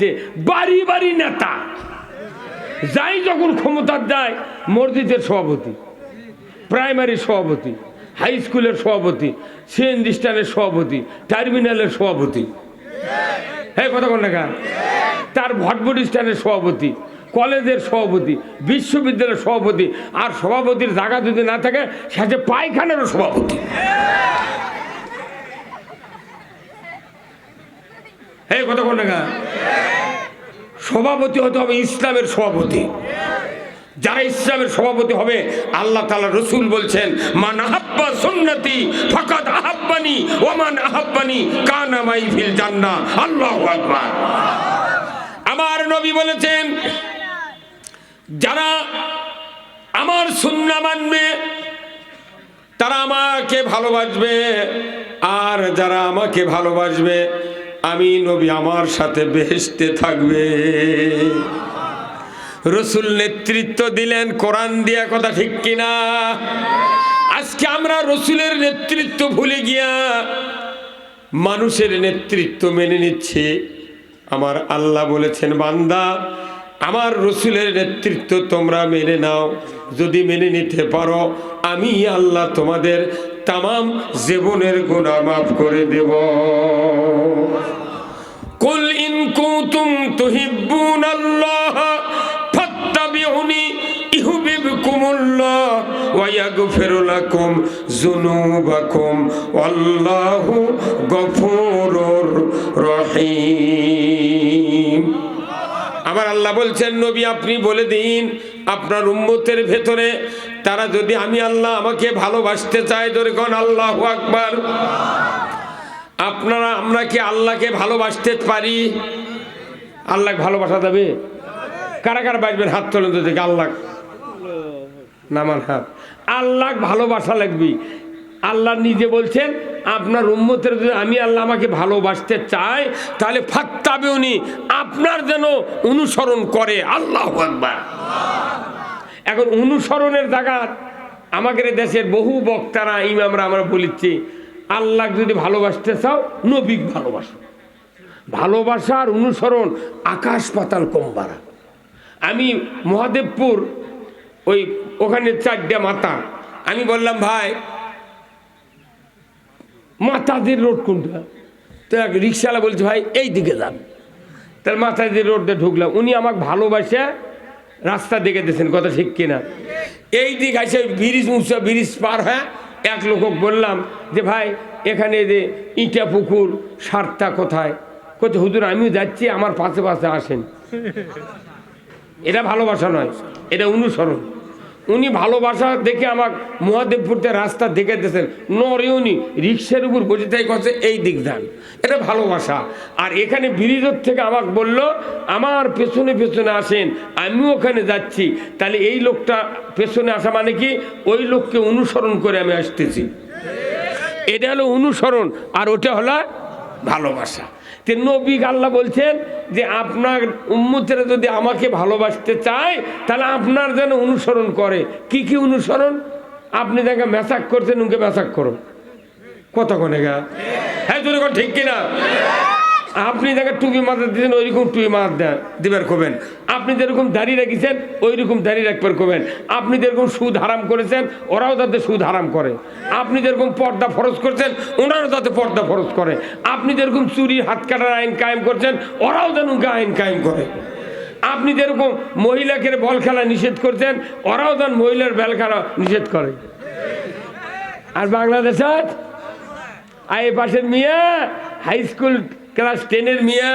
গেছে, বাড়ি বাড়ি নেতা, যাই যখন ক্ষমতার যায় মসজিদের সভাপতি, প্রাইমারি সভাপতি, হাই স্কুলের সভাপতি, সিএনজি স্ট্যান্ডের সভাপতি, টার্মিনালের সভাপতি, হ্যাঁ কথা বল না, তার ভটভটি স্ট্যান্ডের সভাপতি, কলেজের সভাপতি, বিশ্ববিদ্যালয়ের সভাপতি, আর সভাপতির জায়গা যদি না থাকে সাথে পায়খানারও সভাপতি। এই কথা বল না, সভাপতি হতে হবে ইসলামের সভাপতি। যারা ইসলামের সভাপতি হবে, আল্লাহ তাআলা রসুল বলছেন, মান আহাব্বা সুন্নতি ফাকাদ আহাব্বানি ওয়া মান আহাব্বানি কানা মাই ফিল জান্নাহ। আল্লাহু আকবার। আমার নবী বলেছেন, যারা আমার সুন্নাহ মানবে তারা আমাকে ভালোবাসবে, আর যারা আমাকে ভালোবাসবে আমি নবী আমার সাথে বেহেশতে থাকবে। রসুল নেতৃত্ব দিলেন কোরআন দিয়া, কথা ঠিক কিনা? আজকে আমরা রসুলের নেতৃত্ব ভুলে গিয়া মানুষের নেতৃত্ব মেনে নিচ্ছি। আমার আল্লাহ বলেছেন, বান্দা আমার রসুলের নেতৃত্ব তোমরা মেনে নাও, যদি মেনে নিতে পারো আমি আল্লাহ তোমাদের তামাম জীবনের গুনাহ মাফ করে দেব। কুল ইন কুনতুম তুহিব্বুনাল্লাহ ফাত্তাবিউনি ইউহিব্বুকুমুল্লাহ ওয়া ইয়াগফির লাকুম যুনুবাকুম আল্লাহু গফুরুর রহিম। আমার আল্লাহ বলছেন, নবী আপনি বলে দিন আপনার উম্মতের ভেতরে তারা যদি আমি আল্লাহ আমাকে ভালোবাসতে চায়, ধরে কোন আল্লাহু আকবার। আপনারা আমরা কি আল্লাহকে ভালোবাসতে পারি? আল্লাহকে ভালোবাসা যাবে? কারা কারা বাসবেন হাত তোলেন তো দেখি। আল্লাহ নামান হাত। আল্লাহ ভালোবাসা লাগবে। আল্লাহ নিজে বলছেন, আপনার উম্মতের যদি আমি আল্লাহ আমাকে ভালোবাসতে চাই তাহলে ফাত্তাবিউনি, আপনার যেন অনুসরণ করে। আল্লাহু আকবার। এখন অনুসরণের জায়গা আমাদের দেশের বহু বক্তারা ইমামরা আমরা বলেছি, আল্লাহ যদি ভালোবাসতে চাও নবী ভালোবাসো। ভালোবাসার অনুসরণ আকাশ পাতাল কম বাড়া। আমি মহাদেবপুর ওখানে 4টে মাতা, আমি বললাম ভাই মাতাদের রোড কোনটা? তো এক রিক্সাওয়ালা বলছে ভাই এই দিকে যান। তার মাতাদের রোডে ঢুকলাম, উনি আমাকে ভালোবাসে রাস্তা দেখে দিয়েছেন, কথা ঠিক কিনা? এই দিক আছে ব্রিজ, উঁচা ব্রিজ পার হ্যাঁ। এক লোক বললাম যে ভাই এখানে যে ইটা পুকুর সারটা কোথায়? কোথায়? হুজুর আমিও যাচ্ছি, আমার পাশে পাশে আসেন। এটা ভালোবাসা নয়, এটা অনুসরণ। উনি ভালোবাসা দেখে আমাকে মহাদেবপুরতে রাস্তা দেখে দিয়েছেন, নরে উনি রিক্সার উপর বসে থেকে কথা এই দিক যান, এটা ভালোবাসা। আর এখানে ব্রিজের থেকে আমাকে বলল আমার পেছনে পেছনে আসেন, আমিও ওখানে যাচ্ছি। তাহলে এই লোকটা পেছনে আসা মানে কি? ওই লোককে অনুসরণ করে আমি আসতেছি। এটা হলো অনুসরণ, আর ওটা হলো ভালোবাসা। তে নবী আল্লাহ বলছেন যে আপনার উম্মতেরা যদি আমাকে ভালোবাসতে চায় তাহলে আপনার যেন অনুসরণ করে। কি কি অনুসরণ? আপনি যাকে মেসাক করছেন উনকে মেসাক করো, কথা কোনে গা? হ্যাঁ যদি ঠিক কিনা? আপনি যাকে টুপি মাথা দিচ্ছেন ওইরকম টুপি মাথা দিবার করবেন। আপনি যেরকম দাড়ি রেখেছেন ওইরকম দাড়ি রাখবার করবেন। আপনি যেরকম সুদ হারাম করেছেন ওরাও যাতে সুদ হারাম করে। আপনি যেরকম পর্দা ফরজ করছেন ওনারাও যাতে পর্দা ফরজ করে। আপনি যেরকম চুরি হাত কাটার আইন কায়েম করছেন ওরাও যেন আইন কায়েম করে। আপনি যেরকম মহিলাকে বল খেলা নিষেধ করছেন ওরাও যেন মহিলার বল খেলা নিষেধ করে। আর বাংলাদেশে এই পাশের মিয়া হাই স্কুল ক্লাস 10-এর মিয়া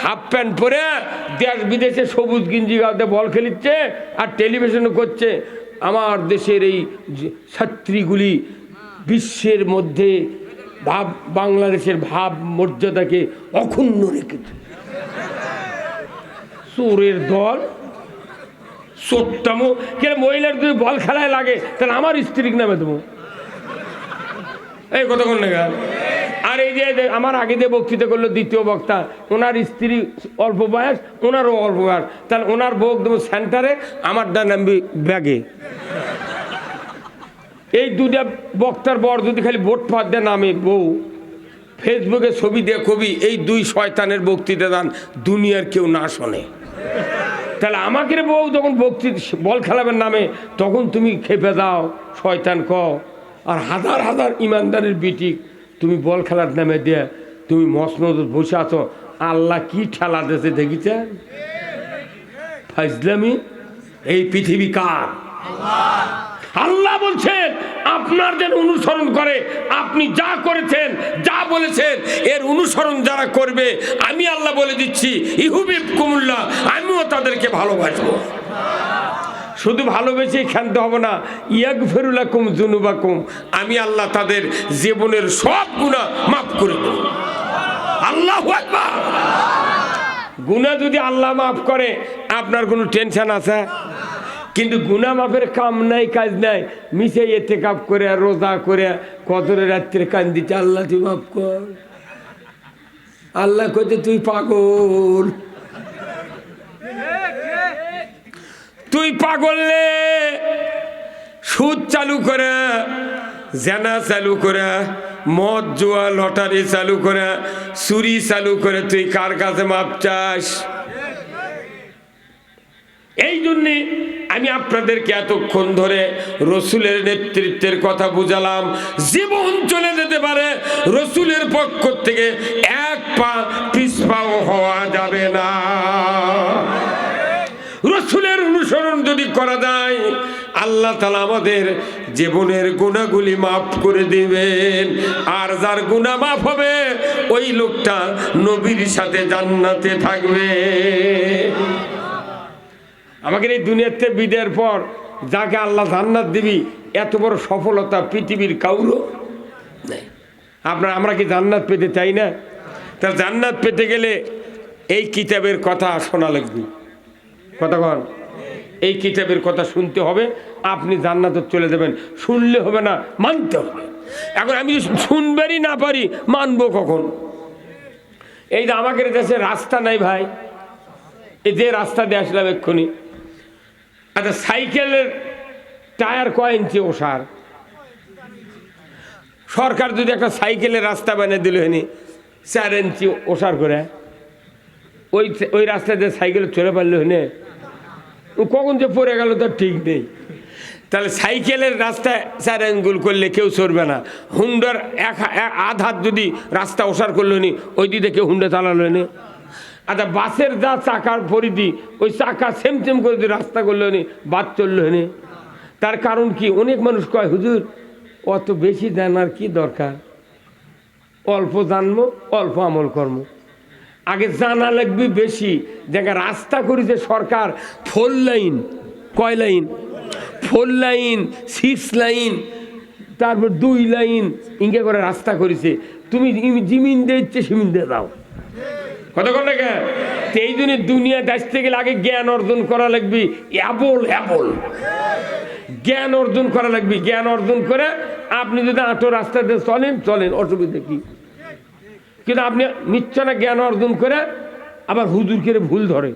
হাফ প্যান্ট পরে দেশ বিদেশে সবুজ গিঞ্জি গাঁতে বল খেলিচ্ছে আর টেলিভিশনে করছে। আমার দেশের এই ছাত্রীগুলি বিশ্বের মধ্যে বাংলাদেশের ভাব মর্যাদাকে অক্ষুণ্ণ রেখেছে। চোরের দল, চোরটামো কে মহিলার যদি বল খেলায় লাগে তাহলে আমার স্ত্রীর নামে দেবো, এই কথা কোন না। আর এই যে আমার আগে যে বক্তৃতা করলো দ্বিতীয় বক্তা, ওনার স্ত্রী অল্প বয়স, ওনারও অল্প বয়স, তাহলে ওনার বউ দেবো সেন্টারে, আমার ডান নামবি ব্যাগে। এই দুটা বক্তার বর যদি খালি ভোট ফাঁদ দেয় নামে বউ, ফেসবুকে ছবি দিয়ে কবি এই দুই শয়তানের বক্তৃতা দান দুনিয়ার কেউ না শোনে। তাহলে আমাকে বউ যখন বল খেলাবেন নামে তখন তুমি খেপে দাও শয়তান কও, আর হাজার হাজার ইমানদারের বিটি তুমি বল খেলার নামে দিয়ে তুমি মসনদ বসে আছো। আল্লাহ কি ঠেলা দিয়েছে দেখেছেন? ফাজলামি। এই পৃথিবী কার? আল্লাহ বলছেন আপনার যেন অনুসরণ করে, আপনি যা করেছেন যা বলেছেন এর অনুসরণ যারা করবে আমি আল্লাহ বলে দিচ্ছি ইহুবিবকুমুল্লাহ, আমিও তাদেরকে ভালোবাসবো। শুধু ভালোবেসেই ক্ষান্ত হব না, ইয়াগফিরু লাকুম যুনুবাকুম, আমি আল্লাহ তাদের জীবনের সব গুনাহ মাফ করে দেব। আল্লাহু আকবার। গুনাহ যদি আল্লাহ মাফ করে আপনার কোনো টেনশন আছে? কিন্তু গুনাহ মাফের কাম নাই, কাজ নাই, মিশে ইতিকাফ করে রোজা করে কদরের রাত্রে কান্দিতে আল্লাহ তুই মাফ কর। আল্লাহ কইতে তুই পাগল, তুই পাগলে সুদ চালু করে, জেনা চালু করে, মদ জুয়া লটারি চালু করে, চুরি চালু করে তুই কার কাছে মাপ চাস? এই জন্যে আমি আপনাদেরকে এতক্ষণ ধরে রসুলের নেতৃত্বের কথা বুঝালাম। জীবন চলে যেতে পারে, রসুলের পক্ষ থেকে এক পা পিছপাও হওয়া যাবে না। রসুলের অনুসরণ যদি করা যায় আল্লাহ তাআলা আমাদের জীবনের গুনাহগুলি মাফ করে দিবেন। আর যার গুনাহ মাফ হবে ওই লোকটা নবীর সাথে জান্নাতে থাকবে। আমাদের এই দুনিয়াতে বিদায়ের পর যাকে আল্লাহ জান্নাত দিবি এত বড় সফলতা পৃথিবীর কাউরও নেই। আমরা কি জান্নাত পেতে চাই না? তা জান্নাত পেতে গেলে এই কিতাবের কথা শোনা লাগবে। কতক্ষণ এই কিতাবের কথা শুনতে হবে, আপনি জান্নাতে চলে যাবেন। শুনলে হবে না, মানতে হবে। এখন আমি শুনবারই না পারি, মানবো কখন? এই যে আমাদের দেশে রাস্তা নাই ভাই, এই যে রাস্তা দিয়ে আসলাম এক্ষুনি, আচ্ছা সাইকেলের টায়ার কয় ইঞ্চি ওষার? সরকার যদি একটা সাইকেলের রাস্তা বানিয়ে দিল হেনি 4 ইঞ্চি ওষার করে, ওই রাস্তা দিয়ে সাইকেল চলে পারলো হেনে, কখন যে পড়ে গেল তার ঠিক নেই। তাহলে সাইকেলের রাস্তায় 4 আঙ্গুল করলে কেউ চড়বে না। হুন্ডার আধ হাত যদি রাস্তা ওষার করলো নি, ওই দিকে কেউ হুন্ডা চালালো নি। আচ্ছা বাসের যা চাকার পরিধি, ওই চাকা সেম সেম করে যদি রাস্তা করলো নি, বাদ চললো নি। তার কারণ কি? অনেক মানুষ কয় হুজুর অত বেশি জানার কি দরকার, অল্প জানবো অল্প আমল কর্ম। আগে জানা লাগবে বেশি। দেখা রাস্তা করেছে সরকার 4 লাইন, কয় লাইন? 4 লাইন, 6 লাইন, তারপর 2 লাইন ইঙ্গে করে রাস্তা করেছে। তুমি জিমিন দিয়ে ইচ্ছে সিমিন দিয়ে দাও, কতক্ষণ লাগে? এই জন্য দুনিয়া আসতে গেলে আগে জ্ঞান অর্জন করা লাগবে। জ্ঞান অর্জন করা লাগবে। জ্ঞান অর্জন করে আপনি যদি আটো রাস্তা দিয়ে চলেন অসুবিধা কি? কিন্তু আপনি নিশ্চয় না জ্ঞান অর্জন করে আবার হুজুর করে ভুল ধরে,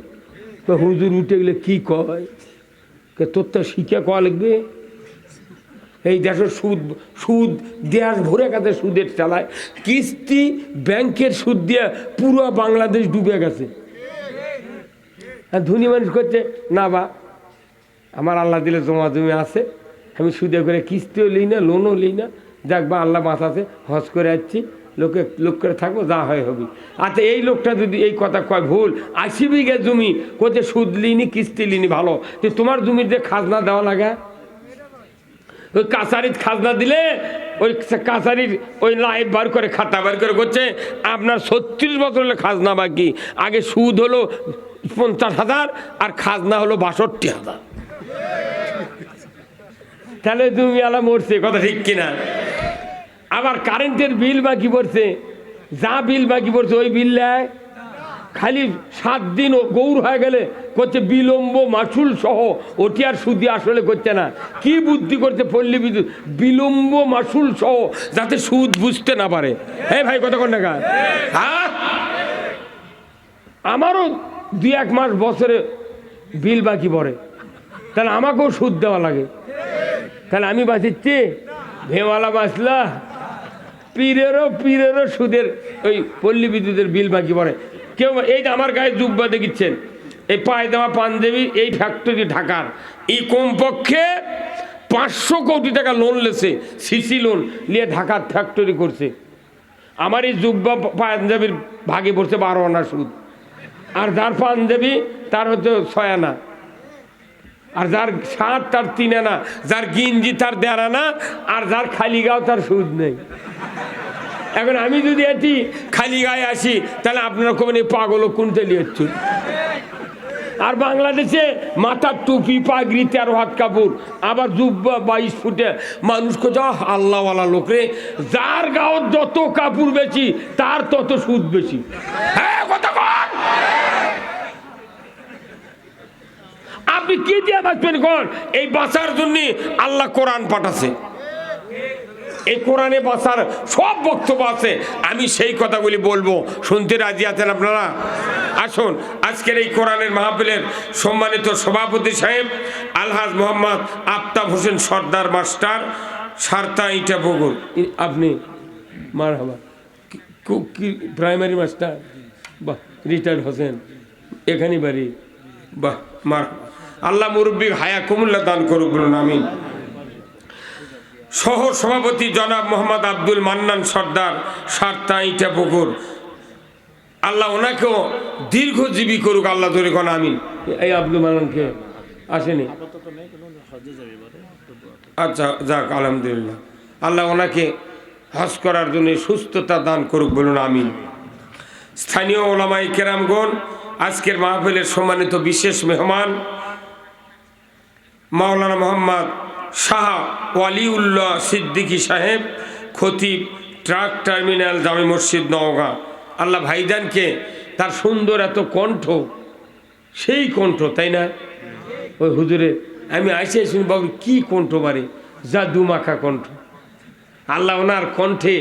তো হুজুর উঠে গেলে কি কয়, তোর তো শিখে কয়া লাগবে। এই দেশের সুদ দেশ ভরে গেছে, সুদের চালায়, কিস্তি ব্যাংকের সুদ দিয়ে পুরো বাংলাদেশ ডুবে গেছে। আর ধনী মানুষ করছে না বা আমার আল্লাহ দিলে জমা জমি আছে, আমি সুদে করে কিস্তিও লিই না, লোনও লিই না, যাক বা আল্লাহ বাঁচাছে, হজ করে যাচ্ছি, লোক করে থাকবো, যা হয় হবি। আচ্ছা এই লোকটা যদি এই কথা কয় ভুল, 80 বিঘা জমি কোথায় সুদ লিনি কিস্তি লিনি, ভালো, তো তোমার জমির যে খাজনা দেওয়া লাগে, ওই কাছারির খাজনা দিলে ওই কাছারির ওই লাইভ বার করে খাতা বার করে করছে আপনার 36 বছর হলে খাজনা বাকি। আগে সুদ হলো 50,000 আর খাজনা হলো 62,000। তাহলে তুমি আলা মরছে, কথা ঠিক কিনা? আবার কারেন্টের বিল বাকি পড়ছে, যা বিল বাকি পড়ছে ওই বিল নেয় খালি 7 দিন গৌর হয়ে গেলে করছে বিলম্ব মাসুল সহ, ওটি আর সুদি আসলে করছে না। কি বুদ্ধি করছে পল্লী বিদ্যুৎ, বিলম্ব মাসুল সহ, যাতে সুদ বুঝতে না পারে। হ্যাঁ ভাই কতক্ষণ টাকা? হ্যাঁ আমারও 2-1 মাস বছরে বিল বাকি পড়ে, তাহলে আমাকেও সুদ দেওয়া লাগে। তাহলে আমি বাঁচিচ্ছি, ভেওয়ালা বাঁচলা, পীরেরও সুদের ওই পল্লী বিদ্যুতের বিল বাকি পড়ে। কেউ এই যে আমার গায়ে জুব্বা দেখিচ্ছেন, এই পায়জামা পাঞ্জাবি, এই ফ্যাক্টরি ঢাকার, এই কমপক্ষে 500 কোটি টাকা লোন লেছে, সিসি লোন নিয়ে ঢাকার ফ্যাক্টরি করছে। আমার এই জুব্বা পাঞ্জাবির ভাগে পড়ছে 12 আনা সুদ, আর যার পাঞ্জাবি তার হচ্ছে 6 আনা, আর যার শার্ট তার 3 আনা, যার গিঞ্জি তার 1.5 আনা, আর যার খালি গাও তার সুদ নেই। এখন আমি যদি এটি খালি গায়ে আসি তাহলে আপনারা কবেন এই পাগল কোনটা লিয়েছেন। আর বাংলাদেশে মাথার টুপি, পাগড়ি, 13 হাত কাপড়, আবার জুব্বা 22 ফুটে। মানুষ কোথাও আল্লাহওয়ালা লোক রে, যার গাও যত কাপড় বেশি তার তত সুদ বেশি। হ্যাঁ, কথা কন। আপনি কি দিয়ে বাঁচবেন কন? এই বাঁচার জন্য আল্লাহ কোরআন পাঠাছে। এই কোরআনে বাঁচার সব বক্তব্য আছে, আমি সেই কথাগুলি বলবো। শুনতে রাজি আছেন আপনারা? আসুন, আজকের এই কোরআনের মাহফিলের সম্মানিত সভাপতি সাহেব আলহাজ মোহাম্মদ আফতাব হোসেন সর্দার মাস্টার, সারতা ইটাপুকুর। আপনি মারহাবা, কি প্রাইমারি মাস্টার? বাহ, রিটায়ার্ড হোসেন, এখানে বাড়ি। বাহ, মার আল্লাহ মুরব্বী হায়া কুমুল্লা দান করুক, বলুন আমিন। সহ সভাপতি জনাব মোহাম্মদ আব্দুল মান্নান সর্দার, সারতা ইটাপুকুর, আল্লাহ ওনাকেও দীর্ঘজীবী করুক, আল্লাহ ধরে কোন আমিন। এই আব্দুল মান্নানকে আসেনি? আচ্ছা, যাক, আলহামদুলিল্লাহ। আল্লাহ ওনাকে হজ করার জন্য সুস্থতা দান করুক, বলুন আমিন। স্থানীয় ওলামায়ে কেরামগণ, আজকের মাহফিলের সম্মানিত বিশেষ মেহমান মাওলানা মোহাম্মদ শাহ ওয়ালিউল্লাহ সিদ্দিকী সাহেব, খতিব, ট্রাক টার্মিনাল, জামে মসজিদ, নওগাঁ। আল্লাহ ভাইজানকে তার সুন্দর এত কণ্ঠ, সেই কণ্ঠ, তাই না? ওই হুজুরে আমি আইসে শুনি, বাবু কি কণ্ঠ বারে, জাদু মাখা কণ্ঠ। আল্লাহ ওনার কণ্ঠে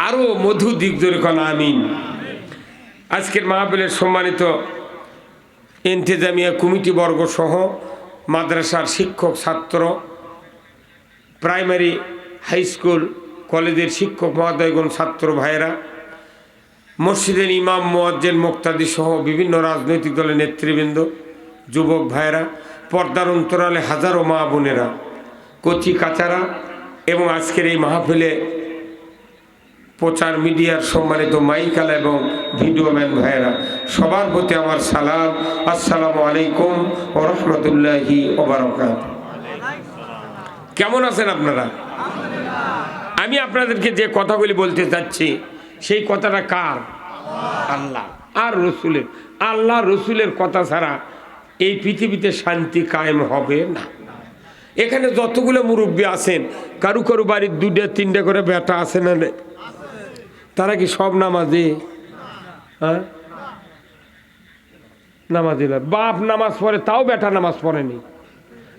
আরও মধু দিক জোরে কোন আমিন। আজকের মাহফিলের সম্মানিত ইন্তেজামিয়া কমিটি বর্গ সহ মাদ্রাসার শিক্ষক, ছাত্র, প্রাইমারি, হাই স্কুল, কলেজের শিক্ষক মহোদয়গণ, ছাত্র ভাইয়েরা, মসজিদের ইমাম, মুয়াজ্জিন, মুক্তাদি সহ বিভিন্ন রাজনৈতিক দলের নেতৃবৃন্দ, যুবক ভাইয়েরা, পর্দার অন্তরালে হাজারো মা বোনেরা, কচি কাচারা এবং আজকের এই মাহফিলে প্রচার মিডিয়ার সম্মানিত মাইকালা এবং ভিডিও ম্যান ভাইয়েরা, সবার প্রতি আমার সালাম। আসসালামু আলাইকুম ওয়া রাহমাতুল্লাহি ওয়া বারাকাতুহু। কেমন আছেন আপনারা? আমি আপনাদেরকে যে কথাগুলি বলতে চাচ্ছি সেই কথাটা কার? আল্লাহ আর রসুলের। আল্লাহ রসুলের কথা ছাড়া এই পৃথিবীতে শান্তি কায়েম হবে না। এখানে যতগুলো মুরব্বী আছেন, কারু কারু বাড়ির 2-3 করে বেটা আছে না? তারা কি সব নামাজি? হ্যাঁ, নামাজি না। বাপ নামাজ পড়ে, তাও বেটা নামাজ পড়েনি।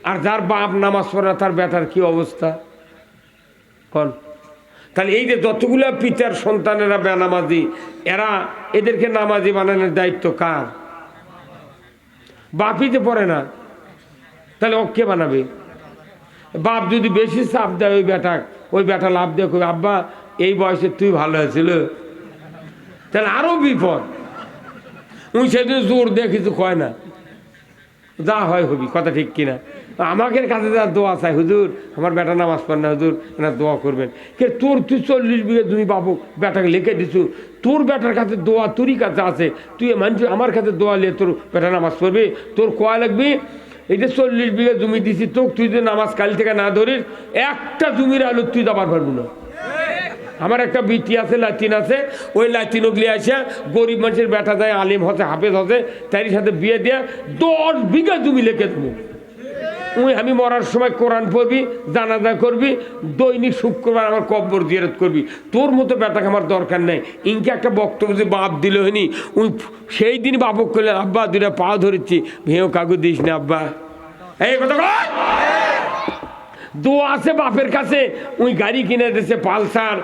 আর যার বাপ নামাজ পড়ে না, তার বেটার কি অবস্থা কন? তাহলে এই যে যতগুলো পিতার সন্তানেরা বেনামাজি, এরা এদেরকে নামাজি বানানোর দায়িত্ব কার? বাপই তো পড়ে না, তাহলে ও কে বানাবে? বাপ যদি বেশি চাপ দেয় ওই বেটা লাভ দিয়ে কই, আব্বা এই বয়সে তুই ভালো হয়েছিল, তাহলে আরো বিপদ। উনি সেদিন জোর দিয়ে কিছু কয় না, যা হয় হবি, কথা ঠিক কিনা? আমাদের কাছে যা দোয়া চাই, হুজুর আমার বেটা নামাজ পড়ে না, হুজুর না দোয়া করবেন। কে তোর, তুই 40 বিঘা জমি বাবু বেটাকে লিখে দিছু, তোর বেটার কাছে দোয়া তোরই কাছে আছে, তুই মানুষ আমার কাছে দোয়া নিয়ে তোর বেটা নামাজ পড়বে? তোর কোয়া লাগবে? এই যে 40 বিঘা জমি দিছি তো, তুই যদি নামাজ কাল থেকে না ধরিস, একটা জমির আলু তুই দাবার পারবি না। আমার একটা বিটি আছে, লাতিন আছে, ওই লাতিন ওগলি আসে গরিব মানুষের বেটা যায়, আলিম হচ্ছে, হাফেজ হচ্ছে, তারই সাথে বিয়ে দিয়ে 10 বিঘা জমি লিখে দেবো। আমি মরার সময় কোরআন পড়বি, জানাজা করবি, দৈনিক শুক্রবার আমার কব্বর জিয়ারত করবি। তোর মতো বেটাকে আমার দরকার নেই। ইনকে একটা বক্তব্য যে বাপ দিল হয়নি, উনি সেই দিন বাপক করলেন, আব্বা 2টা পা ধরেছি, ভেও কাগজ দিস না আব্বা। এই কথা দোয়া আছে বাপের কাছে, উনি গাড়ি কিনে দিয়েছে, পালসার,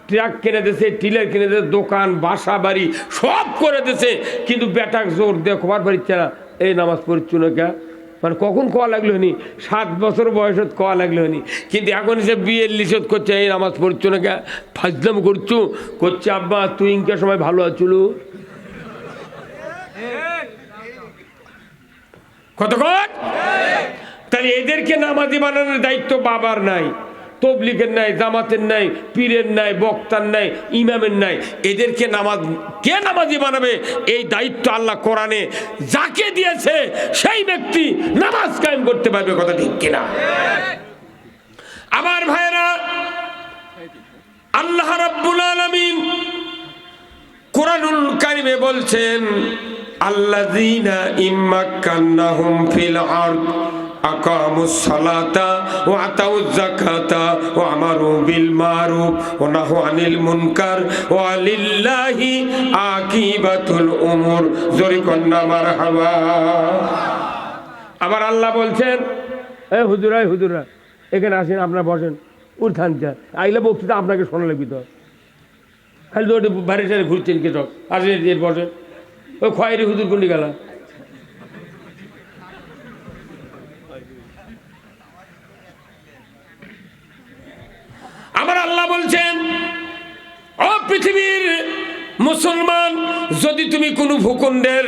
ট্রাক কিনে দিয়েছে, টিলার কিনে দিয়েছে, দোকান, বাসা, বাড়ি সব করে দিয়েছে, কিন্তু বেটাক জোর দিয়ে খবর পারিচ্ছে না, এই নামাজ পড়ছ না কে? মানে কখন কোয়া লাগলো নি, 7 বছর বয়সত কোয়া লাগলো নি, কিন্তু এখন সে বিয়ের লিসত করছে, এই নামাজ পড়ছো না কে, ফাজলাম করছো, করছে আব্বা তুই ইনকার সময় ভালো আছিল কতক্ষণ। তাহলে এদেরকে নামাজি বানানোর দায়িত্ব বাবার নাই, তবলিগের নাই, জামাতের নাই, পীরের নাই, বক্তার নাই, ইমামের নাই। এদেরকে কে নামাজি বানাবে এই দায়িত্ব আল্লাহ কোরআনে যাকে দিয়েছে সেই ব্যক্তি নামাজ কায়েম করতে পারবে, কথা ঠিক কিনা। আমার ভাইরা, আল্লাহ রাব্বুল আলামিন কোরআনুল কারিমে বলছেন আল্লাযীনা ইম্মাক্কান্নাহুম ফিল আরদ আকামুস সালাতা ওয়া আতাউয যাকাতা ওয়া আমারু বিল মারুফ ওয়া নাহু আনিল মুনকার ওয়া লিল্লাহি আকিবাতুল উমুর। জোরে কন্না মারহাবা। আবার আল্লাহ বলছেন, এই হুজুরা এখানে আসেন, আপনারা বসেন, উঠান যা আইলে বক্তৃতা আপনাকে শোনা লাগবে তো, খালি তো বাড়ি সাইডে ঘুরছেন কে সব, আসেন এর বসেন। ওই খয়েরি হুজুর কোনটি গেল? আমার আল্লাহ বলছেন, ও পৃথিবীর মুসলমান, যদি তুমি কোনো ভূখণ্ডের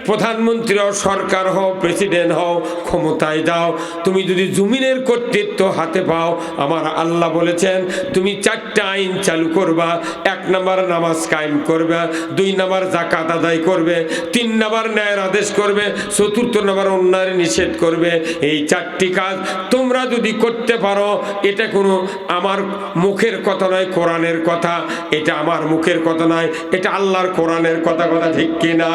প্রধানমন্ত্রী হও, সরকার হও, প্রেসিডেন্ট হও, ক্ষমতায় যাও, তুমি যদি জমিনের কর্তৃত্ব হাতে পাও, আমার আল্লাহ বলেছেন তুমি 4টা আইন চালু করবা। 1 নাম্বার নামাজ কায়েম করবে, 2 নাম্বার যাকাত আদায় করবে, 3 নাম্বার ন্যায়ের আদেশ করবে, 4 নাম্বার অন্যায় নিষেধ করবে। এই 4টি কাজ তোমরা যদি করতে পারো, এটা কোনো আমার মুখের কথা নয়, কোরআনের কথা। এটা আমার মুখের কথা নয়, এটা আল্লাহর কোরআনের কথা, কথা ঠিক কিনা।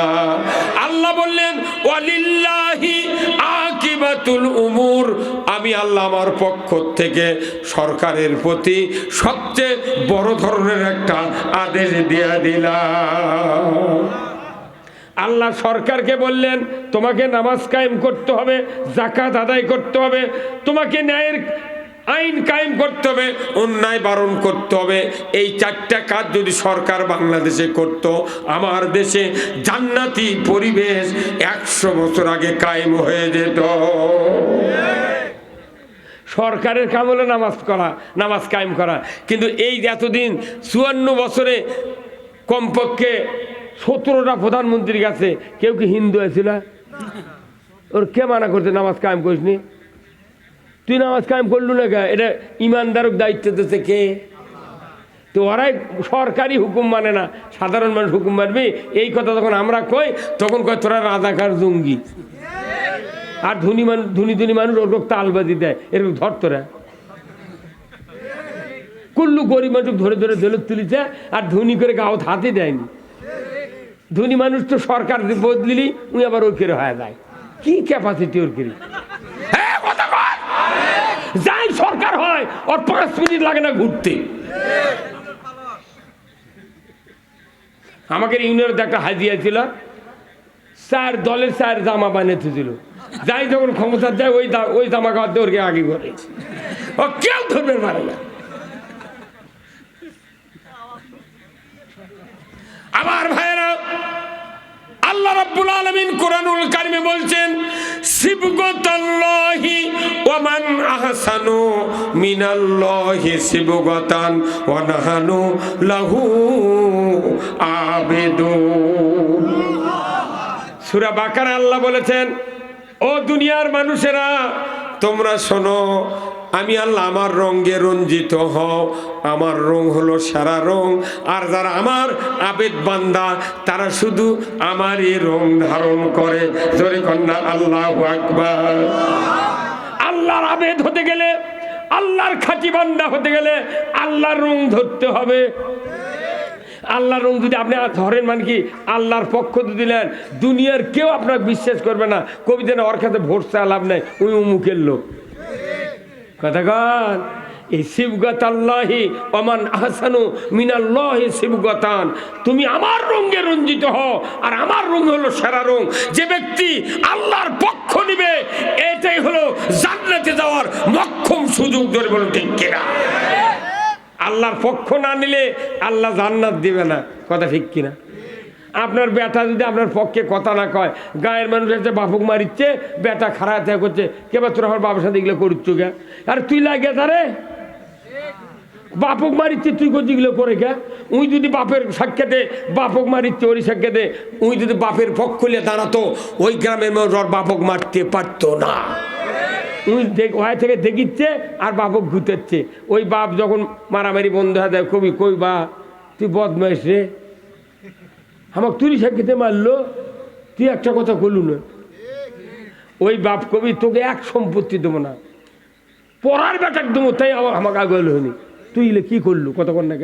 আল্লাহ বললেন ওয়ালিল্লাহি আকিবাতুল উমুর, আমি আল্লাহ আমার পক্ষ থেকে সরকারের প্রতি সবচেয়ে বড় ধরনের একটা আদেশ দিয়ে দিলাম। আল্লাহ সরকারকে বললেন তোমাকে নামাজ কায়েম করতে হবে, যাকাত আদায় করতে হবে, তোমাকে ন্যায়ের আইন কায়েম করতে হবে, অন্যায় বারণ করতে হবে। এই 4টা কাজ যদি সরকার বাংলাদেশে করত, আমার দেশে জান্নাতি পরিবেশ 100 বছর আগে কায়েম হয়ে যেত। সরকারের কাম হলো নামাজ কায়েম করা, কিন্তু এই এতদিন 54 বছরে কমপক্ষে 17টা প্রধানমন্ত্রীর কাছে কেউ কি হিন্দু আছিল? ওর কে মানা করছে নামাজ কায়েম করিসনি? তুই নামাজ কায়েম করলু না কে? এটা ইমানদারক দায়িত্ব দিতেছে কে? তো ওরাই সরকারি হুকুম মানে না, সাধারণ মানুষ হুকুম মানবি। এই কথা যখন আমরা কই, তখন কয় তোরা রাজাকার জঙ্গি। আর ধনী মানুষ ওর তালবাজি দেয়, এরকম ধর তোরা কুল্লু গরিব মানুষ ধরে জেলত তুলিছে, আর ধনী করে গাঁত হাতে দেয়নি। ধনী মানুষ তো সরকার বদলিলি উনি আবার ওর কেড়ে হয়ে যায়। কি ক্যাপাসিটি ওর কেড়ে যাই সরকার হয়, ওর 5 মিনিট লাগে না ঘুরতে। আমাকে ইউনিয়নের একটা হাজিয়া ছিল, 4 দলের 4 জামা বানিয়েছিল। যাই যখন ক্ষমতা যায় ওই জামা খাওয়াতে ওর আগে করে, ও কেউ ধরবে পারে না। আমার ভাইরা, আল্লাহ রাব্বুল আলামিন কোরআনুল কারিমে বলছেন সিবগাতাল্লাহি ওয়া মান আহসানু মিনাল্লাহি সিবগাতান ওয়া নাহানু লাহু আবিদুন। সূরা বাকারা আল্লাহ বলেছেন, ও দুনিয়ার মানুষেরা তোমরা শোনো, আমি আল্লাহ আমার রঙে রঞ্জিত হও, আমার রং হলো সারা রং। আর যারা আমার আবেদ বান্দা, তারা শুধু আমারই রং ধারণ করে। জোরে কন্যা আল্লাহু আকবার। আল্লাহর আবেদ হতে গেলে, আল্লাহর খাঁটি বান্দা হতে গেলে আল্লাহর রং ধরতে হবে। আল্লাহর রং যদি আপনি ধরেন, মানে কি আল্লাহর পক্ষ দিলেন, দুনিয়ার কেউ আপনাকে বিশ্বাস করবে না। কবিতা না, ওর কাছে ভোট চা লাভ নাই, ওই অমুকের লোক। কথা কন, এই সিবগাতাল্লাহি ওয়া মান আহসানু মিনাল্লাহি সিবগাতান, তুমি আমার রঙে রঞ্জিত হও, আর আমার রং হলো সেরা রং। যে ব্যক্তি আল্লাহর পক্ষ নিবে, এটাই হলো জান্নাতে যাওয়ার মক্ষম সুযোগ। ধরে বলুন ঠিক কিনা? আল্লাহর পক্ষ না নিলে আল্লাহ জান্নাত দিবে না, কথা ঠিক কিনা? আপনার বেটা যদি আপনার পক্ষে কথা না কয়, গায়ের মানুষ একটা বাপক মারিচ্ছে, বেটা খারাপ থেকে করছে, কেবার তোর আমার বাবার সাথে এগুলো করছো গে? আর তুই লাগে তারে বাপক মারিচ্ছে, তুই করছি এগুলো করে গে? উই যদি বাপের সাক্ষাতে বাপক মারিচ্ছে, ওই সাক্ষাতে উই যদি বাপের পক্ষ নিয়ে দাঁড়াতো, ওই গ্রামের মানুষ ওর বাপক মারতে পারতো না। উই ওই থেকে দেখিচ্ছে আর বাপক ঘুতেচ্ছে। ওই বাপ যখন মারামারি বন্ধ হয়ে যায়, কবি কই বা তুই বদমাইশ রে, আমাকে তুই সাক্ষাতে মারলো, তুই একটা কথা বললু না। ওই বাপ কবি তোকে এক সম্পত্তি দেবো না, পড়ার বেটা একদম, তাই আমাকে আগে হয়নি, তুই ইলে কি করলু কত কর না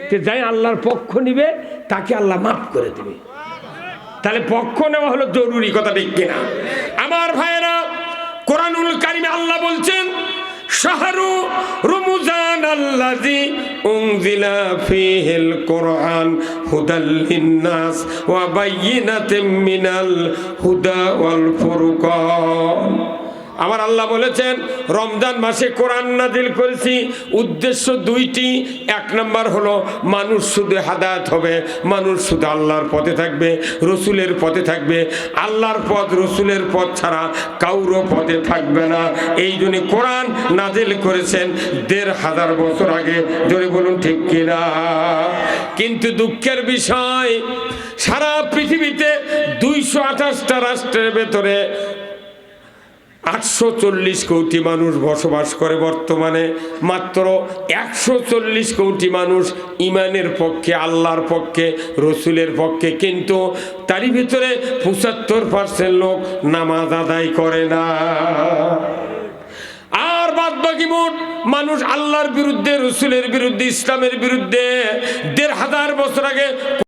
কে যাই আল্লাহর পক্ষ নিবে তাকে আল্লাহ মাফ করে দেবে। তাহলে পক্ষ নেওয়া হলো জরুরি, কথা ঠিক কিনা? আমার ভাইয়েরা, কোরআনুল কারিমে আল্লাহ বলছেন শাহরু রমজান আল্লাযী উনজিলা ফীহিল কুরআন হুদাল লিন্নাস ওয়া বায়িনাতিম মিনাল হুদা ওয়াল ফুরকান। আমার আল্লাহ বলেছেন রমজান মাসে কোরআন নাজিল করেছি, উদ্দেশ্য দুইটি। এক নম্বর হলো মানুষ শুধু হাদায়াত হবে, মানুষ শুধু আল্লাহর পথে থাকবে, রসুলের পথে থাকবে। আল্লাহর পথ রসুলের পথ ছাড়া কাউরও পথে থাকবে না। এই জন্য কোরআন নাজিল করেছেন ১৫০০ বছর আগে, জোরে বলুন ঠিক কিনা? কিন্তু দুঃখের বিষয়, সারা পৃথিবীতে ২২৮টা রাষ্ট্রের ভেতরে ৮৪০ কোটি মানুষ বসবাস করে। বর্তমানে মাত্র ১৪০ কোটি মানুষ ইমানের পক্ষে, আল্লাহর পক্ষে, রসুলের পক্ষে। কিন্তু তারই ভিতরে ৭৫% লোক নামাজ আদায় করে না। আর বাদ বাকি মোট মানুষ আল্লাহর বিরুদ্ধে, রসুলের বিরুদ্ধে, ইসলামের বিরুদ্ধে। ১৫০০ বছর আগে